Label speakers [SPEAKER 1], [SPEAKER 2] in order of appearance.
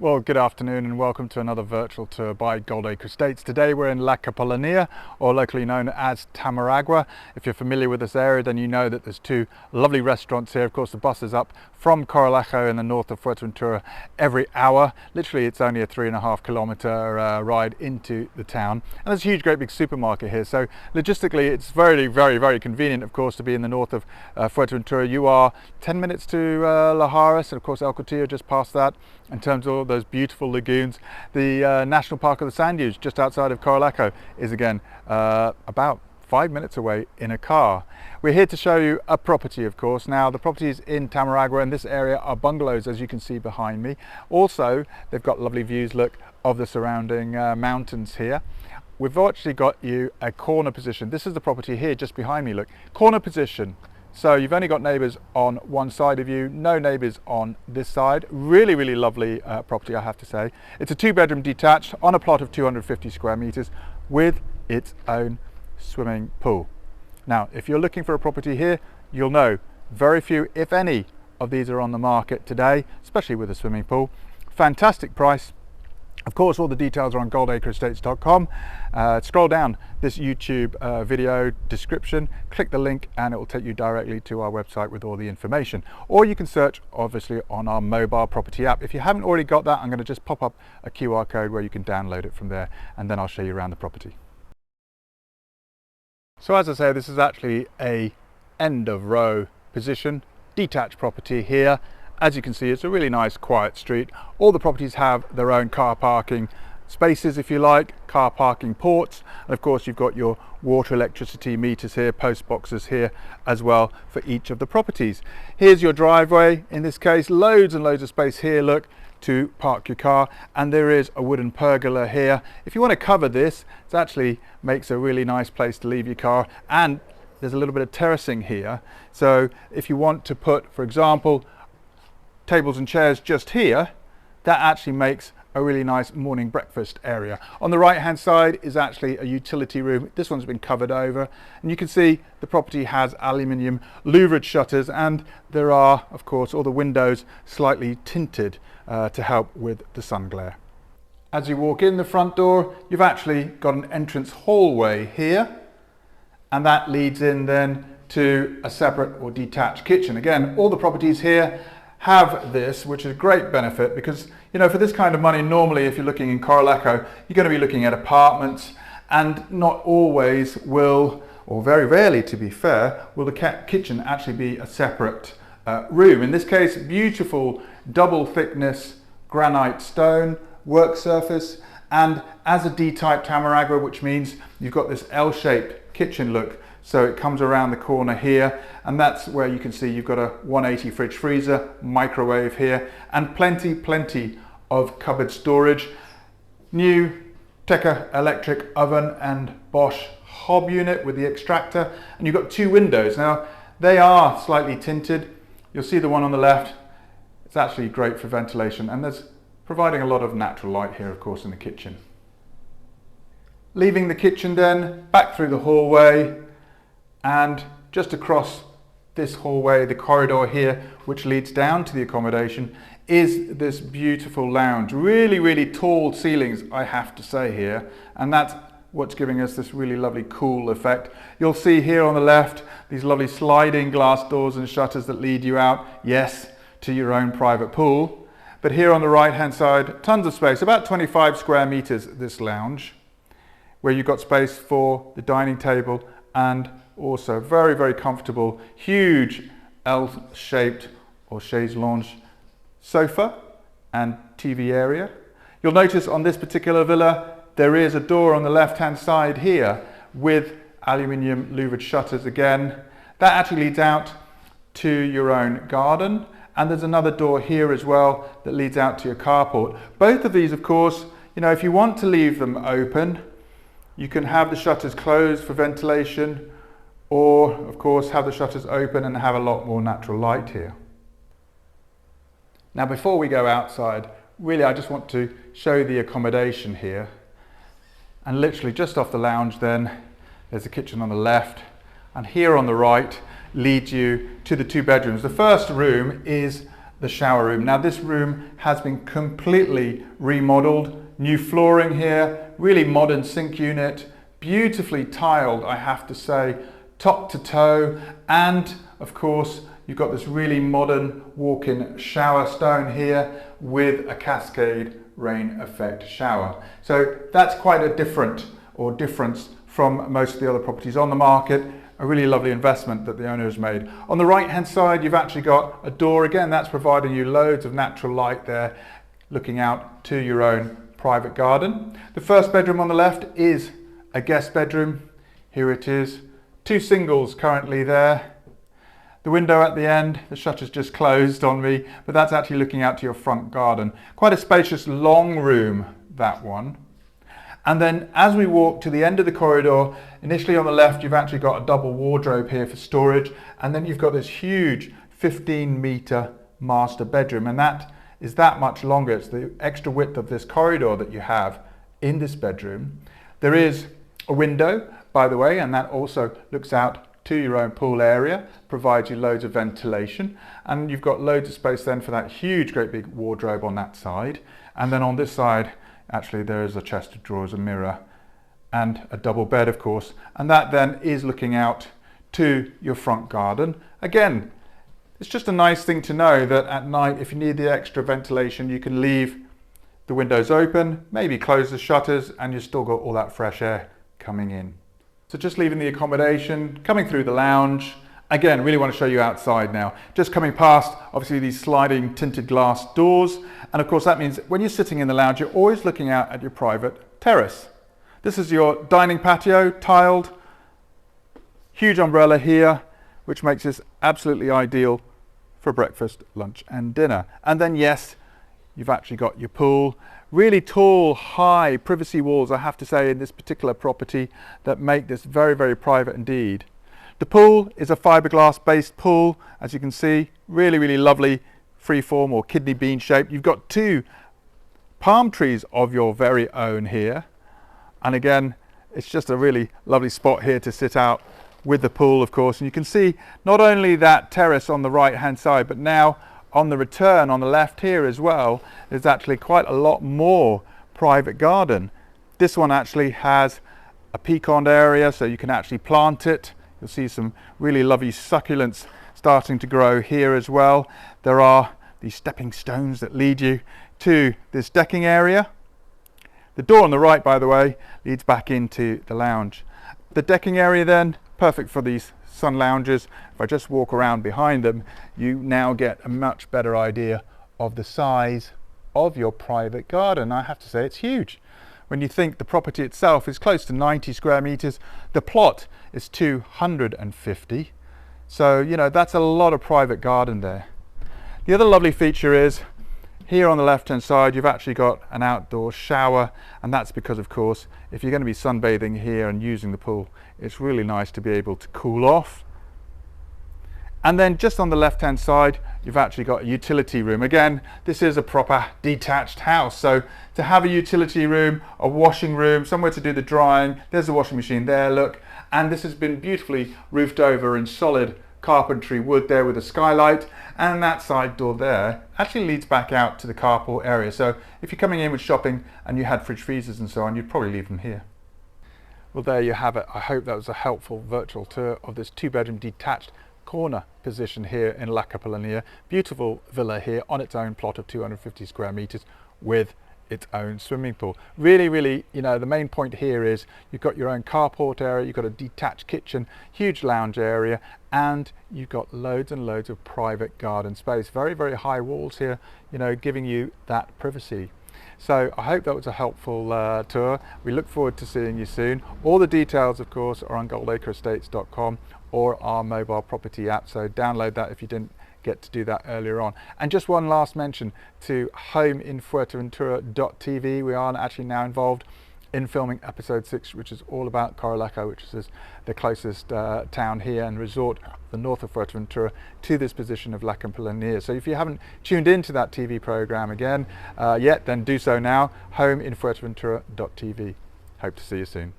[SPEAKER 1] Well, good afternoon and welcome to another virtual tour by Goldacre Estates. Today we're in La Capolania, or locally known as Tamaragua. If you're familiar with this area, then you know that there's two lovely restaurants here. Of course, the bus is up from Goldacre in the north of Fuerteventura every hour. Literally, it's only a 3.5 kilometer ride into the town. And there's a huge, great big supermarket here. So logistically, it's very convenient, of course, to be in the north of Fuerteventura. You are 10 minutes to La Haras, and of course, El Cotillo just past that. In terms of all those beautiful lagoons, the National Park of the Sand Dunes just outside of Goldacre is again about 5 minutes away in a car. We're here to show you a property, of course. Now the properties in Tamaragua in this area are bungalows, as you can see behind me. Also, they've got lovely views, look, of the surrounding mountains here. We've actually got you a corner position. This is the property here just behind me, look, corner position. So you've only got neighbours on one side of you, no neighbours on this side. Really lovely property, I have to say. It's a 2-bedroom detached on a plot of 250 square metres with its own swimming pool. Now, if you're looking for a property here, you'll know very few, if any, of these are on the market today, especially with a swimming pool. Fantastic price. Of course, all the details are on goldacreestates.com. Scroll down this YouTube video description, click the link, and it will take you directly to our website with all the information. Or you can search, obviously, on our mobile property app. If you haven't already got that, I'm going to just pop up a QR code where you can download it from there, and then I'll show you around the property. So as I say, this is actually a end of row position, detached property here. As you can see, it's a really nice quiet street. All the properties have their own car parking spaces, if you like, car parking ports, and of course you've got your water, electricity meters here, post boxes here as well for each of the properties. Here's your driveway. In this case, loads and loads of space here, look, to park your car, and there is a wooden pergola here. If you want to cover this, it actually makes a really nice place to leave your car, and there's a little bit of terracing here. So if you want to put, for example, tables and chairs just here, that actually makes a really nice morning breakfast area. On the right hand side is actually a utility room. This one's been covered over, and you can see the property has aluminium louvered shutters, and there are, of course, all the windows slightly tinted to help with the sun glare. As you walk in the front door, you've actually got an entrance hallway here, and that leads in then to a separate or detached kitchen. Again, all the properties here have this, which is a great benefit because, you know, for this kind of money, normally if you're looking in Goldacre, you're going to be looking at apartments, and not always will, or very rarely to be fair, will the kitchen actually be a separate room. In this case, beautiful double thickness granite stone work surface, and as a D-type Tamaragua, which means you've got this L-shaped kitchen look. So it comes around the corner here, and that's where you can see you've got a 180 fridge freezer, microwave here, and plenty of cupboard storage. New Tekka electric oven and Bosch hob unit with the extractor, and you've got 2 windows. Now they are slightly tinted. You'll see the one on the left. It's actually great for ventilation, and there's providing a lot of natural light here, of course, in the kitchen. Leaving the kitchen then, back through the hallway, and just across this hallway, the corridor here, which leads down to the accommodation, is this beautiful lounge. Really tall ceilings, I have to say here, and that's what's giving us this really lovely cool effect. You'll see here on the left these lovely sliding glass doors and shutters that lead you out, yes, to your own private pool. But here on the right hand side, tons of space, about 25 square meters, this lounge, where you've got space for the dining table, and also very comfortable, huge L-shaped or chaise lounge sofa and TV area. You'll notice on this particular villa, there is a door on the left-hand side here with aluminium louvered shutters again. That actually leads out to your own garden, and there's another door here as well that leads out to your carport. Both of these, of course, you know, if you want to leave them open, you can have the shutters closed for ventilation, or of course have the shutters open and have a lot more natural light here. Now before we go outside, really I just want to show you the accommodation here, and literally just off the lounge then there's a kitchen on the left, and here on the right leads you to the 2 bedrooms. The first room is the shower room. Now this room has been completely remodeled, new flooring here, really modern sink unit, beautifully tiled, I have to say, top to toe, and of course you've got this really modern walk-in shower stone here with a cascade rain effect shower. So that's quite a difference from most of the other properties on the market. A really lovely investment that the owner has made. On the right hand side you've actually got a door again, that's providing you loads of natural light there, looking out to your own private garden. The first bedroom on the left is a guest bedroom. Here it is, 2 singles currently there. The window at the end, the shutter's just closed on me, but that's actually looking out to your front garden. Quite a spacious long room, that one. And then as we walk to the end of the corridor, initially on the left you've actually got a double wardrobe here for storage, and then you've got this huge 15-meter master bedroom, and that is that much longer. It's the extra width of this corridor that you have in this bedroom. There is a window, by the way, and that also looks out to your own pool area, provides you loads of ventilation, and you've got loads of space then for that huge great big wardrobe on that side. And then on this side actually there is a chest of drawers, a mirror, and a double bed of course, and that then is looking out to your front garden. Again, it's just a nice thing to know that at night if you need the extra ventilation you can leave the windows open, maybe close the shutters, and you've still got all that fresh air coming in. So just leaving the accommodation, coming through the lounge. Again, really want to show you outside now. Just coming past, obviously, these sliding tinted glass doors. And of course, that means when you're sitting in the lounge, you're always looking out at your private terrace. This is your dining patio, tiled. Huge umbrella here, which makes this absolutely ideal for breakfast, lunch and dinner. And then yes, you've actually got your pool. Really tall, high privacy walls, I have to say, in this particular property that make this very, very private indeed. The pool is a fiberglass based pool, as you can see, really, really lovely freeform or kidney bean shaped. You've got 2 palm trees of your very own here. And again, it's just a really lovely spot here to sit out with the pool, of course. And you can see not only that terrace on the right hand side, but now on the return on the left here as well, there's actually quite a lot more private garden. This one actually has a pecan area, so you can actually plant it. You'll see some really lovely succulents starting to grow here as well. There are these stepping stones that lead you to this decking area. The door on the right, by the way, leads back into the lounge. The decking area then, perfect for these sun lounges. If I just walk around behind them, you now get a much better idea of the size of your private garden. I have to say it's huge. When you think the property itself is close to 90 square meters, the plot is 250. So, you know, that's a lot of private garden there. The other lovely feature is here on the left hand side you've actually got an outdoor shower, and that's because of course if you're going to be sunbathing here and using the pool, it's really nice to be able to cool off. And then just on the left hand side you've actually got a utility room. Again, this is a proper detached house, so to have a utility room, a washing room, somewhere to do the drying, there's the washing machine there, look, and this has been beautifully roofed over in solid carpentry wood there with a skylight, and that side door there actually leads back out to the carport area. So if you're coming in with shopping and you had fridge freezers and so on, you'd probably leave them here. Well, there you have it. I hope that was a helpful virtual tour of this 2-bedroom detached corner position here in La Capellania. Beautiful villa here on its own plot of 250 square meters with its own swimming pool. Really, really, you know, the main point here is you've got your own carport area, you've got a detached kitchen, huge lounge area, and you've got loads and loads of private garden space. Very, very high walls here, you know, giving you that privacy. So I hope that was a helpful tour. We look forward to seeing you soon. All the details, of course, are on goldacreestates.com or our mobile property app, so download that if you didn't get to do that earlier on. And just one last mention to homeinfuerteventura.tv. We are actually now involved in filming episode 6, which is all about Goldacre, which is the closest town here and resort the north of Fuerteventura to this position of La Capellania. So if you haven't tuned into that TV program again yet, then do so now. homeinfuerteventura.tv. Hope to see you soon.